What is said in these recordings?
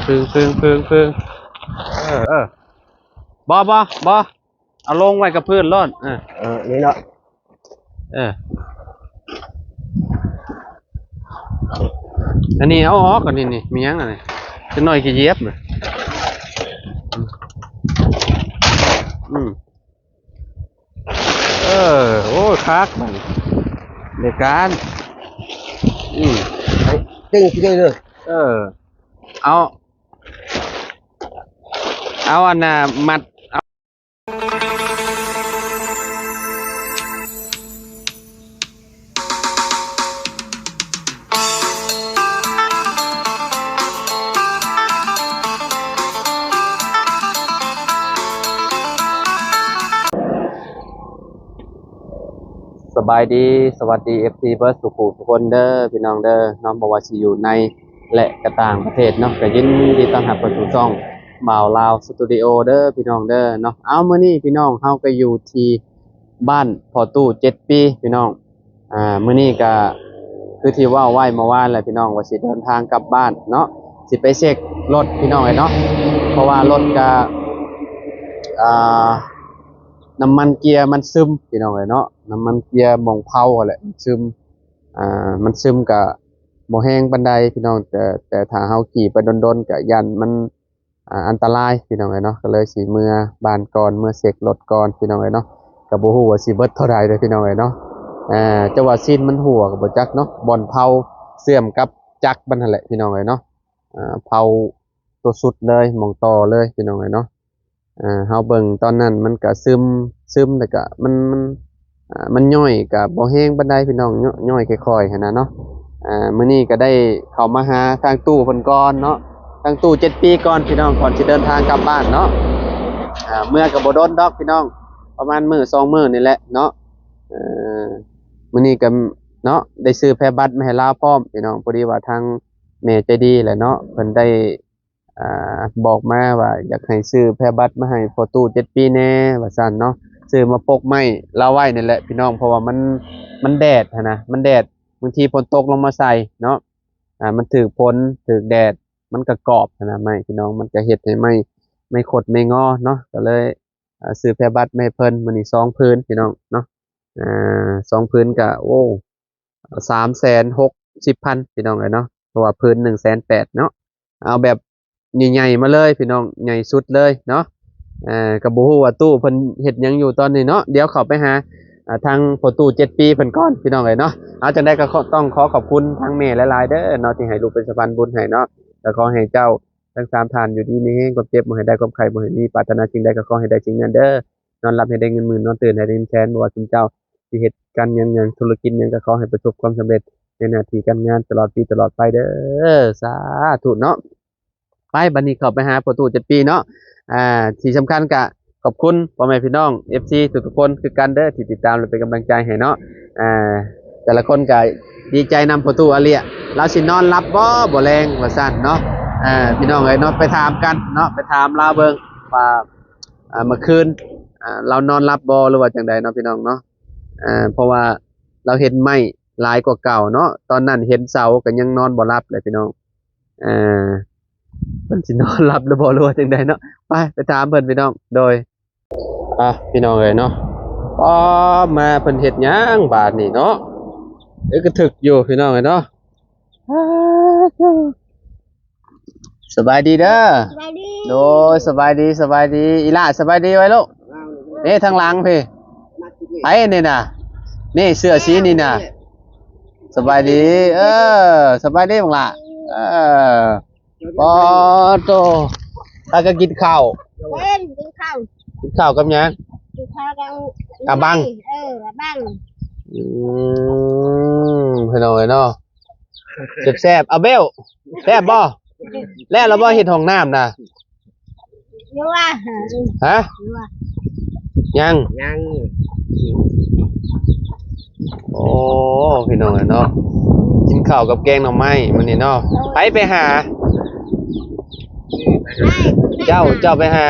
พึ่งบ่เอาลงไว้กับพื้นร้อนนี่เนาะอันนี้เอาออกก่อนนี่มียังอะไรจะหน่อยกี่เย็บเลยโอ้คักมันเด็กการติ้งที่นี่เลยเอาอันน่ะมัดสบายดีสวัสดี FC เบิร์ดสุขุทุกคนเด้อพี่น้องเด้อน้องบอกว่าสิอยู่ในและกระต่างประเทศเนาะก็ยินดีต้อนรับเข้าสู่ช่องบ่าวลาวสตูดิโอเด้อพี่น้องเด้อเนาะเอามื้อนี้พี่น้องเฮาก็อยู่ที่บ้านพ่อตู้7 ปีพี่น้องมื้อนี้ก็คือที่ว่าไว้เมื่อวานแหละพี่น้องว่าสิเดินทางกลับบ้านเนาะสิไปเช็ครถพี่น้องเนาะเพราะว่ารถก็น้ำมันเกียร์มันซึมพี่น้องเนาะน้ำมันเกียร์มองเผาแหละซึมมันซึมกับบ่แห้งปานใดพี่น้องแต่ถ้าเฮาขี่ไปดนๆก็ยันมันอันตรายพี่น้องเนาะก็เลยสิเมื่อบ้านก่อนเมื่อเช็ครถก่อนพี่น้องเนาะก็บ่ฮู้ว่าสิเบิดเท่าใดเด้อพี่น้องเนาะจังว่าซีนมันหัวก็บ่จักเนาะบ่อนเผาเสื่อมกับจักรมันนั่นแหละพี่น้องเนาะเผาตัวสุดเลยมองต่อเลยพี่น้องเนาะเฮาเบิ่งตอนนั้นมันก็ซึมแต่ก็มันย่อยก็บ่แห้งปานใดพี่น้องย่อยค่อยๆหั่นน่ะเนาะมื้อนี้ก็ได้เข้ามาหาทางตู้เพิ่นก่อนเนาะทางตู้7 ปีก่อนพี่น้องก่อนสิเดินทางกลับบ้านเนาะเมื่อก็บ่โดนดอกพี่น้องประมาณมื้อ2มื้อนี่แหละเนาะมื้อนี้ก็เนาะได้ซื้อแพรบัตรมาให้ลาวพร้อมพี่น้องพอดีว่าทางแม่ใจดีแหละเนาะเพิ่นได้บอกมาว่าอยากให้ซื้อแพรบัตรมาให้พ่อตู้7 ปีแน่ว่าซั่นเนาะซื้อมาปกไม้ลาไว้นี่แหละพี่น้องเพราะว่ามันแดดนะมันแดดบางทีฝนตกลงมาใส่เนาะมันถูกฝนถูกแดดมันก็กรอบนะไม้พี่น้องมันก็เฮ็ดให้ไม่ขดไม่งอเนาะก็เลยซื้อแพรบัตรมาให้เพิ่นมื้อนี้2พื้นพี่น้องเนาะ2พื้นก็โอ้360,000พี่น้องเนาะเพราะว่าพื้น180,000เนาะเอาแบบใหญ่ๆมาเลยพี่น้องใหญ่สุดเลยเนาะก็บ่ฮู้ว่าตู้เพิ่นเฮ็ดหยังอยู่ตอนนี้เนาะเดี๋ยวเข้าไปหาทางพ่อตู้7 ปีเพิ่นก่อนพี่น้องเนาะเอาจังได๋ก็ต้องขอขอบคุณทางแม่หลายๆเด้อเนาะที่ให้ลูกเป็นสะพานบุญให้เนาะก็ขอให้เจ้าทั้ง3ท่านอยู่ดีมีแรงความเจ็บบ่ให้ได้ความไข้บ่ให้มีปรารถนาสิ่งใดก็ขอให้ได้สิ่งนั้นเด้อนอนหลับให้ได้เงินหมื่นนอนตื่นให้ได้เงินแสนบ่ว่าคุณเจ้าสิเฮ็ดการหยังธุรกิจหยังก็ขอให้ประสบความสำเร็จในหน้าที่การงานตลอดปีตลอดไปเด้อสาธุเนาะไปบัดนี้เข้าไปหาพ่อตู้7 ปีเนาะที่สำคัญก็ขอบคุณพ่อแม่พี่น้อง FC ทุกคนคือกันเด้อที่ติดตามและเป็นกำลังใจให้เนาะแต่ละคนก็ดีใจนำพ่อตู้อาเลียเราสินอนรับบ่แรงว่าซั่นเนาะพี่น้องเนาะไปถามกันเนาะไปถามลาวเบิ่งว่าเมื่อคืนเรานอนรับบ่หรือว่าจังใดเนาะพี่น้องเนาะเพราะว่าเราเห็นไม้หลายกว่าเก่าเนาะตอนนั้นเห็นเสาก็ยังนอนบ่รับเลยพี่น้องเพิ่นสินอนรับหรือบ่รู้ว่าจังใดเนาะไปถามเพิ่นพี่น้องโดยพี่น้องเอ้ยเนาะมาเพิ่นเฮ็ดหยังบาดนี้เนาะก็ถึกอยู่พี่น้องเอ้ยเนาะสบายดีเด้อสบายดีโดยสบายดีอีหล่าสบายดีไว้ลูกนี่ทางหลังพี่ไผนี่น่ะนี่เสื้อสีนี่น่ะสบายดีสบายดีบังล่ะโตถ้าก็กินข้าวกินข้าวกับหยังกินข้าวกับบังบังพี่น้องเอ้ยเนาะแซ่บเอาเบลแซ่บบ่แล้วเราบ่เฮ็ดห้องน้ำน่ะยังว่าฮะยังโอ้พี่น้องเนาะกินข้าวกับแกงหน่อไม้มื้อนี้เนาะไปหาเจ้าไปหา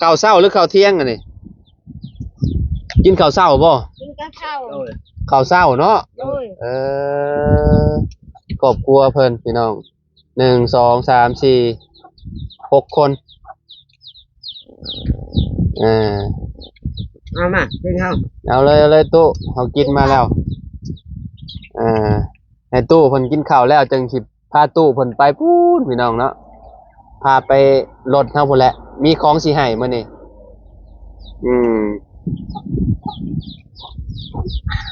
ข้าวเช้าหรือข้าวเที่ยงอันนี้กินข้าวเช้าบ่กินข้าวเช้าเนาะ ครอบครัวเพิ่นพี่น้อง1 2 3 4 6 คนอ่า เอามากินข้าว เอาเลยตู้เขากินมาแล้วอ่าให้ตู้เพิ่นกินข้าวแล้วจึงสิพาตู้เพิ่นไปพูนพี่น้องเนาะพาไปรถเฮาพุ่นแหละมีของสิให้มื้อนี้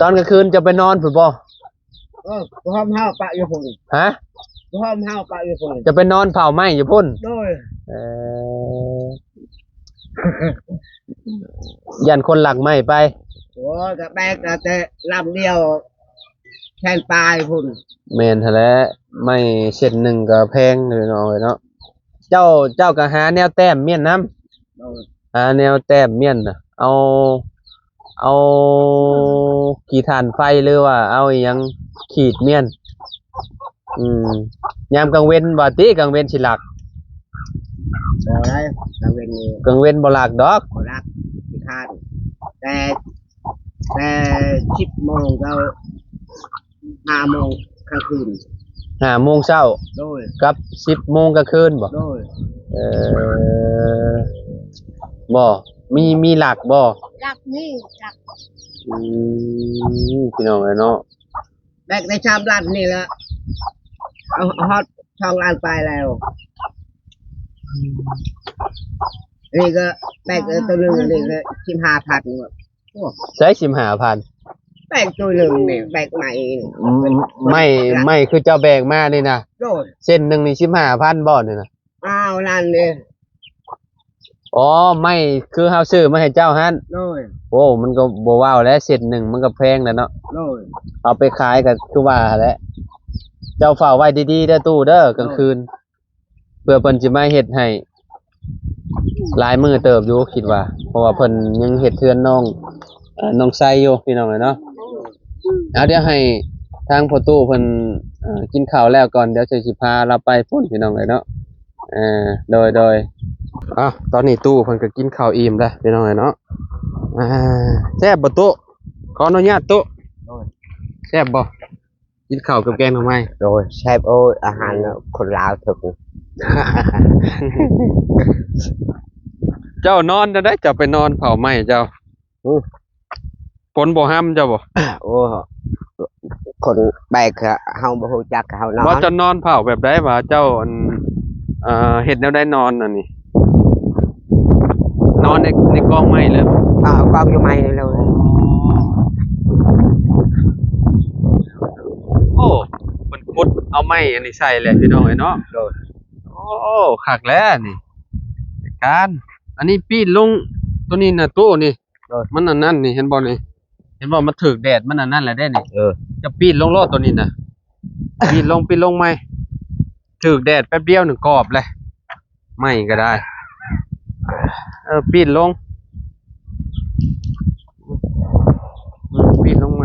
ตอนกลางคืนจะไปนอนพุ่นบ่ กูห้ามห้าวปะอยู่พุ่น ฮะ กูห้ามห้าวปะอยู่พุ่น จะไปนอนเผาไหม้อยู่พุ่น โดย เอยันคนหลักไหม้ไป โอ้ยกับแบกแต่ลำเดียวแทนปลายพุ่น แม่นแท้แล้วไม่เส้นหนึ่งก็แพงเลยเนาะเนาะเจ้าก็หาแนวแต้มเมียนน้ โดย ำหาแนวแต้มเมียนน่ะเอากี่ถ่านไฟหรือว่าเอาอีหยังขีดเมียนยามกลางเว้นบ่ติกลางเว้นสิหลัก บ่ได้ทางเวรนี้ กลางเว้นบ่หลักดอก บ่รักที่คาดแต่10 โมงเจ้า5 โมงกลางคืน 5 โมงเช้า โดย กับ10 โมงกลางคืนบ่ โดย เออบ่มีหลักบ่ รักนี่รัก พี่น้องเนาะ แบกได้3 ล้านนี่แหละเอาฮอต2 ล้านไปแล้วนี่ก็แบกตัวหนึงนี่ก็15,000แบบโอ้ ใช้15,000 แบกตัวหนึงนี่แบกใหม่นี่ ไม่คือเจ้าแบกมานี่นะ โดย เส้นหนึ่งนี่15,000บ่นี่นะ อ้าวนั่นนี่ อ๋อไม่คือเฮาซื้อมาให้เจ้าฮั่น โดย โอ้มันก็บ่ว้าวแล้วเส้นหนึ่งมันก็แพงแล้วเนาะ โดย เอาไปขายก็คือว่าแหละเจ้าเฝ้าไว้ดีๆเด้อตู้เด้อกลางคืนเพื่อเพิ่นสิมาเฮ็ดให้หลายมื้อเติบอยู่คิดว่า เพราะว่าเพิ่นยังเฮ็ดเทือนน้องไซอยู่พี่น้องเนาะเอาเดี๋ยวให้ทางพ่อตู้เพิ่นกินข้าวแล้วก่อนเดี๋ยวสิพาเราไปพุ่นพี่น้องเนาะโดยตอนนี้ตู้เพิ่นก็กินข้าวอิ่มแล้วพี่น้องเนาะแซ่บบ่ตู้ขออนุญาตตู้ โดย แซ่บบ่กินข้าวกับแกงหน่อไม้ โดยแซ่บโอ้ยอาหารคนลาวถึก เจ้านอนได้เจ้าไปนอนเผาไหม้เจ้าฝนบ่ห้ำเจ้าบ่ โอ้คนแบกเฮาบ่ฮู้จักเฮานอน ว่าจะนอนเผาแบบใดว่าเจ้าเฮ็ดแนวใดนอนอันนี้นอนในกองไม้เลยบ่ กองอยู่ไม้นี่เลย โอ้เพิ่นขุดเอาไม้อันนี้ใส่แหละพี่น้องเอ้ยเนาะ โดย โอ้คักแล้วนี่การอันนี้ปีนลงตัวนี้น่ะตู้นี่มันอันนั้นนี่เห็นบ่นี่เห็นบ่มันถึกแดดมันอันนั้นแหละได้นี่ จะปีนลงโลดตัวนี้น่ะ ปีนลงไหมถึกแดดแป๊บเดียวหนึ่งกรอบเลยไม่ก็ได้ปีนลงปีนลงไหม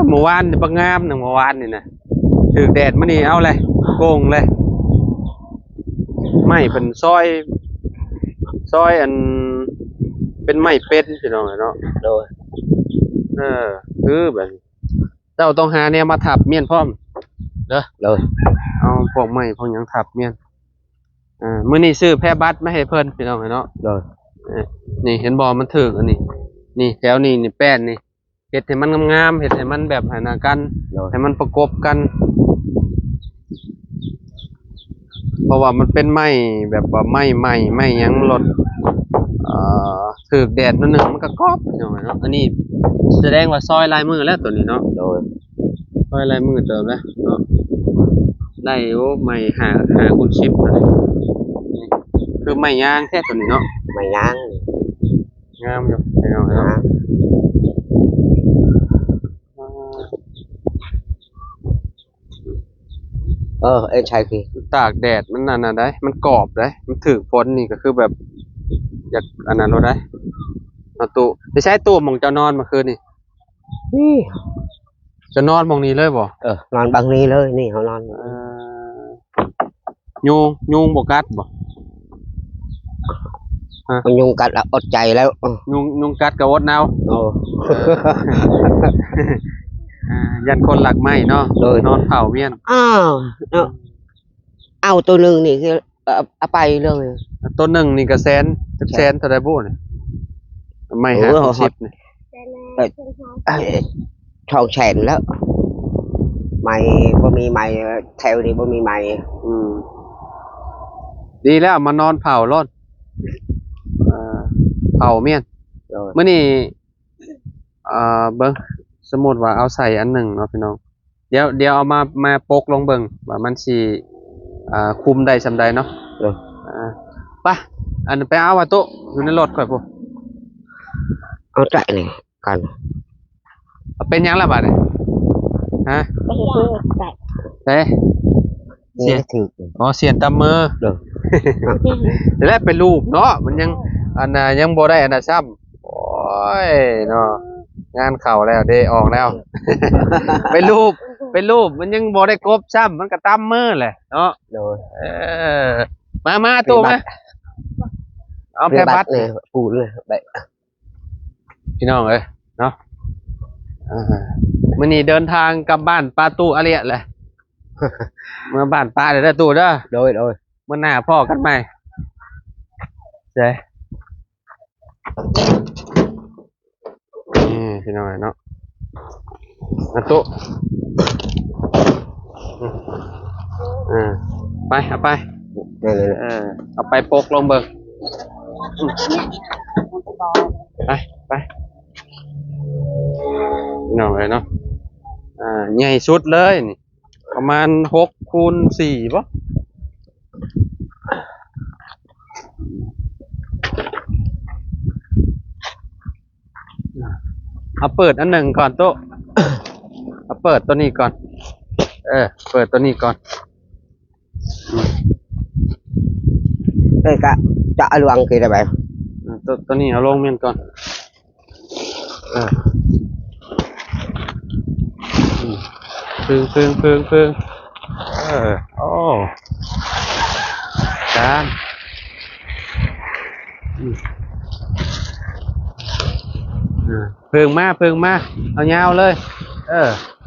เมื่อวานนี่บักงามหนึ่งเมื่อวานนี่นะถึกแดดมันนี่เอาเลยโกงเลยไม่เป็นซอยอันเป็นไม้เป็นพี่น้องเนาะ โดย คือแบบเจ้าต้องหาเนี่ยมาถับเมียนพร้อมเด้อ โดย เอาพวกไม้พวกหยังถับเมียนมื้อนี้ซื้อแพร่บัตรมาให้เพิ่นพี่น้องเนาะ โดย นี่เห็นบ่มันถึกอันนี้นี่แถวนี้นี่แป้นนี่เฮ็ดให้มันงามๆเฮ็ดให้มันแบบหากัน โดย ให้มันประกบกัน เพราะว่ามันเป็นไม้แบบว่าไม้หยังลดถึกแดดนิดนึงมันก็กรอบพี่น้องเนาะอันนี้แสดงว่าซอยลายมือแล้วตัวนี้เนาะ โดย ซอยลายมือเติมแล้วเนาะได้โอ้ไม่หาคุณชิปเลยคือไม่ย่างแค่ตัวนี้เนาะ ไม่ยัง งามอยู่พี่น้องเนาะเอ็นชายพี่ ตากแดดมันนั่นน่ะได้มันกรอบได้มันถึกฝนนี่ก็คือแบบอยากอันนั้นเราได้เอาตู้จะใช้ตู้หมองจะนอนเมื่อคืนนี่ นี่ จะนอนหมองนี้เลยบ่ นอนบางนี้เลยนี่เขานอน ยุงบ่กัดบ่ มันยุงกัดแล้วอดใจแล้ว ยุงกัดกับอดหนาว โอ้ เอ ยันคนหลักไม้เนาะ โดย นอนเผาเมียน อ้าวเนาะเอาตัวหนึ่งนี่คือเอาไปเลย ต้นหนึ่งนี่ก็แสนจักแสนเท่าไดบุเนี่ยไม่ โอ้ หา โห สิบเนี่ย ทองแฉนแล้วไม่บ่มีไม่แถวนี้บ่มีไม่ อืมดีแล้วมานอนเผารถเผาเมียน โดย เมื่อนี่เบิ้งสมมติว่าเอาใส่อันหนึ่งเนาะพี่น้องเดี๋ยวเอามาปกลงเบิ้งว่ามันสิคุมได้สำใดเนาะ โดย ไปอันไปเอาว่าโต๊ะอยู่ในรถก่อนพวก เอาใจนี่กัน เป็นหยังละบาดเนี่ยฮะ ไม่ใช่เพื่อนแต่ เอ๊ะ เสี นี่ ย ถือ อ๋อเสียนตามมือ โดย เดี๋ยวแรกเป็นรูปเนาะมันยังอันน่ะยังบ่ได้อันน่ะซ้ำโอ้ยเนาะงานเข่าแล้วเดออกแล้ว เป็นรูปมันยังบ่ได้กบซ้ำมันก็ตามมือแหละเนาะ โดย มาตู้มาเอาแพร่บัตร เลยปูเลยแบบ พี่น้องเอ้ยเนาะมื้อนี้เดินทางกลับบ้านป้าตู้อาเรียแหละ เมื่อบ้านป้าเด้อตู้เด้อ โดย เมื่อหน้าพ่อกันใหม่เจ๊พี่น้องเนาะมาตู้ไปเอาไป นี่เลย เอาไปปกลงเบิกไปพี่น้องเลยเนาะใหญ่สุดเลยนี่ประมาณ6x4ป่ะเอาเปิดอันหนึ่งก่อนโต๊ะ เอาเปิดตัวนี้ก่อน เปิดตัวนี้ก่อน cái cả chợ luồng kia là bạn ตัวนี้เอาลงเมียนก่อนพึ่งโอ้จานพึ่งมาเอายาวเลย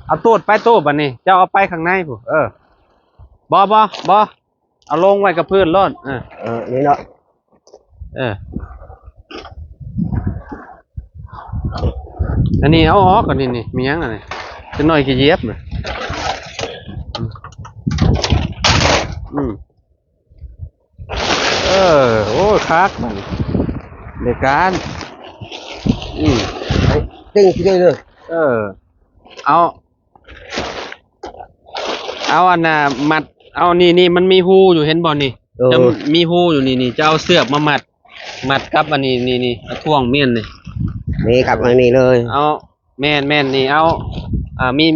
เอาตูดไปตูดบัดนี้เจ้าเอาไปข้างในผู้บเอาลงไว้กับพื้นรถนี่เนาะ อันนี้เอาออกก่อนนี่มียังอะไรจะหน่อยกี่เย็บเลยโอ้คักมันเด็กการtinh kia được เอาอันน่ะมัดเอานี่มันมีหูอยู่เห็นบ่นี่จะมีหูอยู่นี่จะเอาเสือกมามัดกับอันนี่เอาท่วงเมียนนี่ นี่กลับมานี่เลย เอาแม่นนี่เอา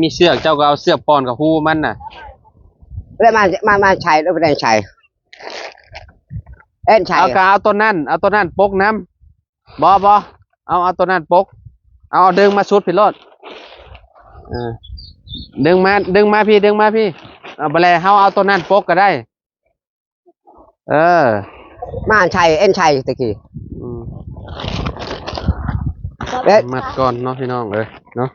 มีเสือกเจ้าก็เอาเสือกปอนกับหูมันน่ะ แล้วมาใช้แล้วไปได้ใช้เอ็นใช้ เอากเอาตัวนั้นปกน้ำบเอาตัวนั้นปกเอาดึงมาชุดพี่รถดึงมาพี่เอาไปเลยเอาตัวนั้นปกก็ได้มาใช้เอ็นใช้ตะกี้มัดก่อนเนาะพี่น้องเลยเนาะ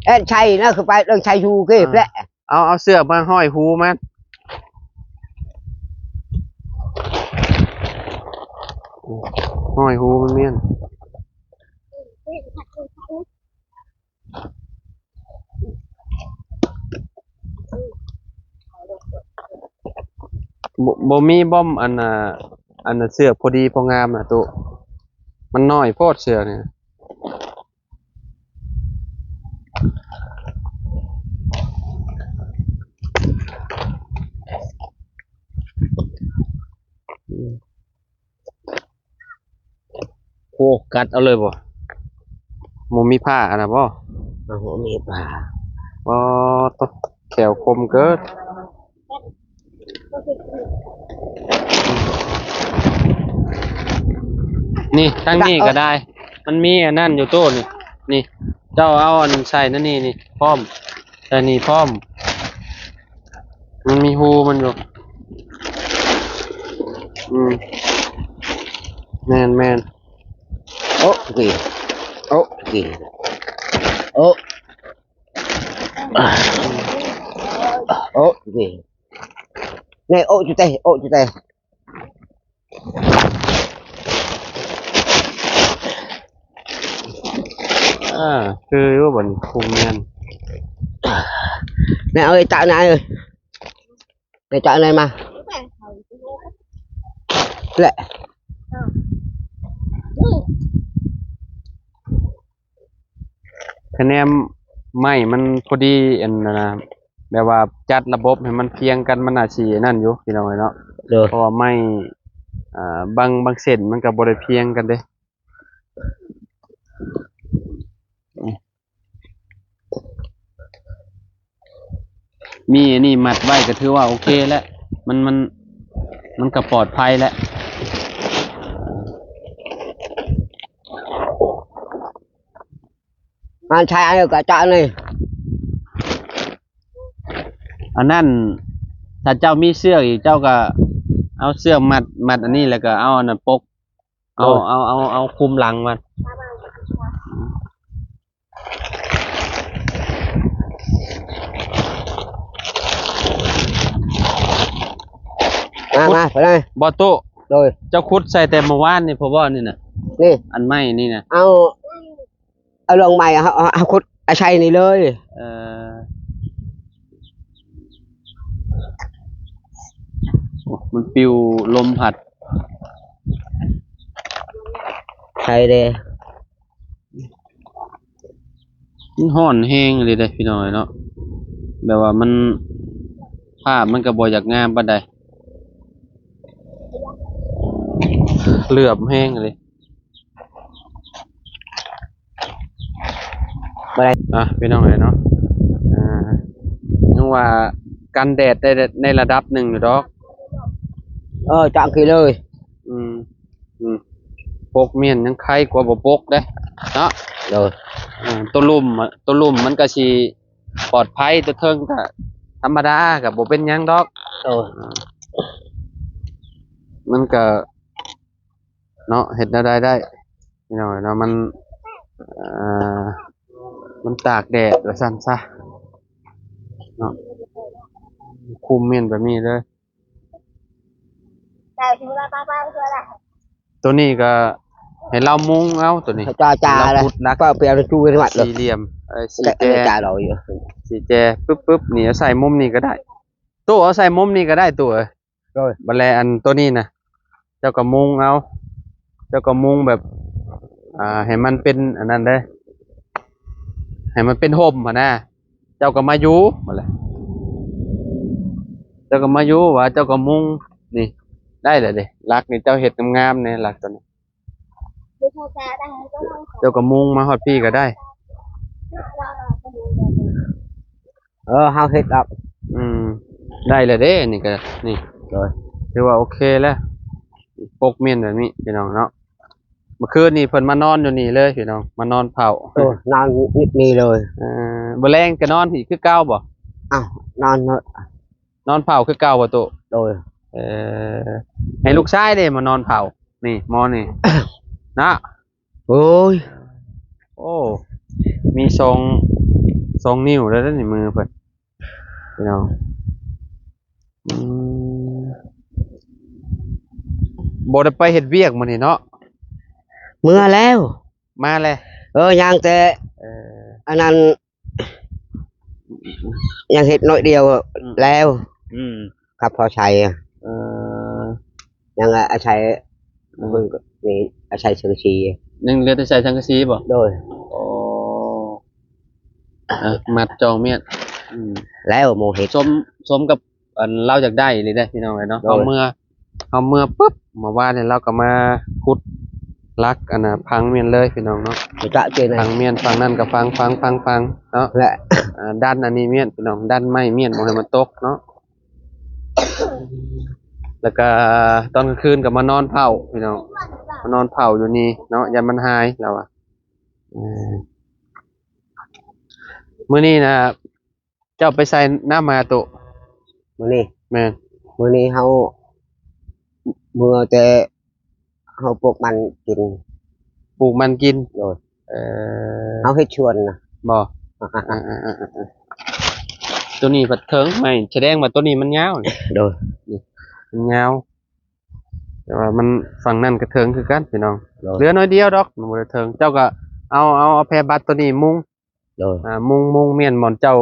เอ็นใช้นะคือไปเรื่องใช้ยูกี้แหละ เอาเสื้อมาห้อยหูมันห้อยหูมันเมียนบ่มีบ้อมอันน่ะเสื้อพอดีพองามน่ะตุมันน้อยโพดเสื้อเนี่ยโอ้กัดเอาเลยบ่มีผ้าอันน่ะบ่โอ้โหมีป่า ตะแขวคมเกิดนี่ทั้งนี้ก็ได้มันมีอันนั่นอยู่ตู้นี่เจ้าเอาอันใส่นั่นนี่พร้อมใส่นี่พร้อมมันมีหูมันอยู่แมน โอ้กี่โอ้กี่ โอ้โอ้นี่นี่โอ้จุดเตะโอ้จุดเตะ คือว่าบนคุมเงิน nè ơi chạy này ơi để chạy này mà lệ คะแนนไม่มันพอดีอันนะแบบว่าจัดระบบให้มันเพียงกันมันอาจสินั่นอยู่พี่น้องเนาะ được เพราะว่าไม่บางเส้นมันก็บ่ได้เพียงกันเด้มีอันนี่มัดไว้ก็ถือว่าโอเคแล้วมันก็ปลอดภัยแล้ว anh chạy ai được cả chạy này อันนั้นถ้าเจ้ามีเสือกอีกเจ้าก็เอาเสือกมัดอันนี้แล้วก็เอาอันนั้นปกเอาคุมหลังมัน mà phải đây บอโต้ rồi เจ้าคุดใส่แต่เมื่อวานนี่เพราะว่านี่น่ะ đi อันใหม่นี่น่ะ ao lần mày ao cút ai say nàyเลย เอ่อโอ้มันปิวลมพัด say đi มันฮ้อนแฮงเลยเด้อพี่น้อยเนาะแบบว่ามันภาพมันก็บ่อยากงามปานใดเหลือบแฮงเลย ไป พี่น้องเอ้ยเนาะยังว่ากันแดดได้ในระดับหนึ่งอยู่ดอก chọn kỳเลย อืมปกเมียนยังไข่กว่าบ่ปกเด้เนาะ rồi ตัวลุ่มมันก็สิปลอดภัยตัวเทิงก็ธรรมดาก็บ่เป็นหยังดอก rồi มันก็เนาะเฮ็ดแนวใดได้พี่น้องเนาะมันตากแดดว่าซั่นซะเนาะคุมเมียนแบบนี้เลยตัวนี้ก็ให้เรามุงเอาตัวนี้ cho tràเรา này พุดลัก có bèo nó chui bên mặt สี่ được เหลี่ยมสี cái แจ trà rồi สีแจปึ๊บนี่เอาใส่มุมนี้ก็ได้ตัวเอาใส่มุมนี้ก็ได้ตัว rồi บัดแลอันตัวนี้นะเจ้าก็มุงเอาเจ้าก็มุงแบบให้มันเป็นอันนั้นเด้ให้มันเป็นห่มอ่ะนะเจ้าก็มาอยู่บัดแลเจ้าก็มาอยู่ว่าเจ้าก็มุงนี่ได้เลยเด้ลักนี่เจ้าเฮ็ดงามๆเนี่ยลักตัวนี้เจ้าก็มุงมาฮอดพี่ก็ได้ hao hết đọc ได้เลยเด้นี่ก็นี่ rồi ถือว่าโอเคแล้วปกเมียนแบบนี้พี่น้องเนาะเมื่อคืนนี่เพิ่นมานอนอยู่นี่เลยพี่น้องมานอนเผา rồi non nhịp đi rồi บ่แรงก็นอนพี่คือเก่าบ่ non thôi นอนเผาคือเก่าบ่ตุ rồi ให้ลูกชายเด้มานอนเผานี่หมอนี่นะ ôi โอ้มีสองนิ้วแล้วเด้อนี่มือเพิ่นพี่น้องบ่ได้ไปเฮ็ดเวียกมื้อนี้เนาะ mưa leo มาเลย nhang tệ anh ăn nhang thịt nội điều leo ขับพอชัยยังอาชัยมึงนี่อาชัยเชิงชี ยังเหลือแต่ใส่สังกะสีบ่ โดย โอ้มัดจองเมียน แล้วโมเห็ด สมกับอันเราอยากได้เลยได้พี่น้องเลยเนาะ โดย เอาเมื่อปุ๊บมาว่าเนี่ยเราก็มาขุดลักอันน่ะพังเมียนเลยพี่น้องเนาะ จะเจอไหน พังเมียนฟังนั่นกับฟังเนาะ แหละ ด้านอันนี้เมียนพี่น้องด้านไม้เมียนบ่ให้มันตกเนาะแล้วก็ตอนกลางคืนก็มานอนเผาพี่น้องมานอนเผาอยู่นี่เนาะอย่ามันหายเราอ่ะมื้อนี้นะเจ้าไปใส่น้ำมาตุ มื้อนี้ แม่น มื้อนี้เฮามื้อแต่เฮาปลูกมันกิน ปลูกมันกิน โดย เอ่อ เฮาเฮ็ดชวนนะ บ่ตัวนี้ผัดเถิงไม่แสดงว่าตัวนี้มันยาวนี่ โดย มันยาวแต่ว่ามันฝั่งนั้นก็เถิงคือกันพี่น้อง โดย เหลือน้อยเดียวดอกมันบ่ได้เถิงเจ้าก็เอาแพรบัตรตัวนี้มุง โดย มุงเมียนหมอนเจ้า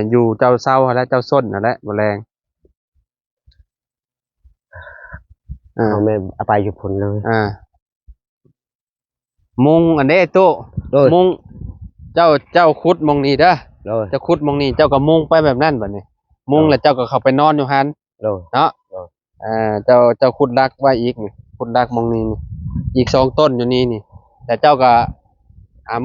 อยู่เจ้าเศร้าหั่นแหละเจ้าส้นนั่นแหละบ่แรงเอาแม่เอาไปอยู่พุ่นเลย มุงอันนี้ไอ้ตู้ โดย มุงเจ้าขุดมองนี่เด้อ โดย เจ้าขุดมองนี่เจ้าก็มุงไปแบบนั้นบัดนี้ มุงแล้วเจ้าก็เข้าไปนอนอยู่หัน โดย เนาะเจ้าขุดรักไว้อีกนี่ขุดรักมองนี่นี่อีก2ต้นอยู่นี่นี่ แต่เจ้าก็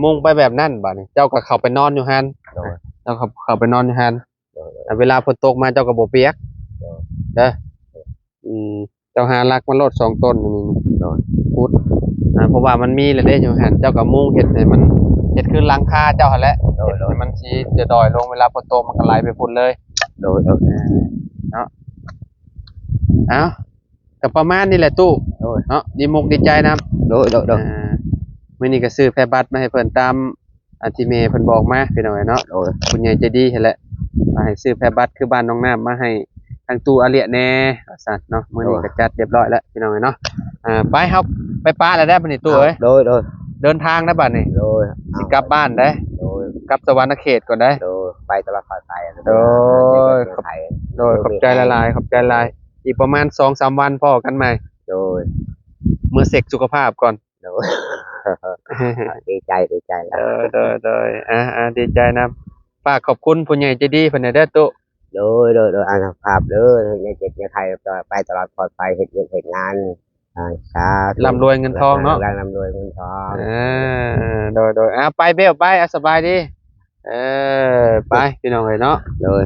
มุงไปแบบนั้นบัดนี้ เจ้าก็เข้าไปนอนอยู่หัน โดย เจ้าเข้าไปนอนอยู่หัน โดย เวลาฝนตกมาเจ้าก็บ่เปียก เด้อเจ้าหารักมันโลด2ต้นนี่ โดย ขุดเพราะว่ามันมีแล้วเด้อยู่หันเจ้าก็มุงเฮ็ดให้มันเฮ็ดคือหลังคาเจ้าหั่นแหละ โดย ให้มันสิจะดอยลงเวลาฝนตกมันก็ไหลไปพุ่นเลย โดย โดย เนาะเอ้าก็ประมาณนี้แหละตู้ โดย เนาะดีมุกดีใจนะครับ โดย โดย โดย มื้อนี้ก็ซื้อแพรบัตรมาให้เพิ่นตามที่แม่เพิ่นบอกมาพี่น้องเนาะ โดย คุณใหญ่ใจดีหั่นแหละมาให้ซื้อแพรบัตรคือบ้านน้องน้ำมาให้ทางตู้อาเลียแน่ว่าซั่นเนาะมื้อนี้ก็จัดเรียบร้อยแล้วพี่น้องเนาะไปเฮาไปป้าแล้วได้อบัดนี้ตู้เอ้ย โดย โดย เดินทางนะบัดนี้ โดย สิกลับบ้านได้ โดย กลับสวรรณเขตก่อนได้ โดยไปตลาดไทย โดยขอบใจละลายขอบใจละลายอีกประมาณ 2-3 วันพอกันใหม่ โดย เมื่อเสกสุขภาพก่อน โดย ดีใจดีใจแล้ว โดยดีใจนะฝากขอบคุณผู้ใหญ่ใจดีเพิ่นเด้อตุ โดยอาภาพเด้อในเจ็บในไทยไปตลอดปลอดภัยเหตุงานสาธุ ร่ำรวยเงินทองเนาะ ร่ำรวยเงินทอง โดยไปเบลไปสบายดีไปพี่น้องเอ้ยเนาะ โดย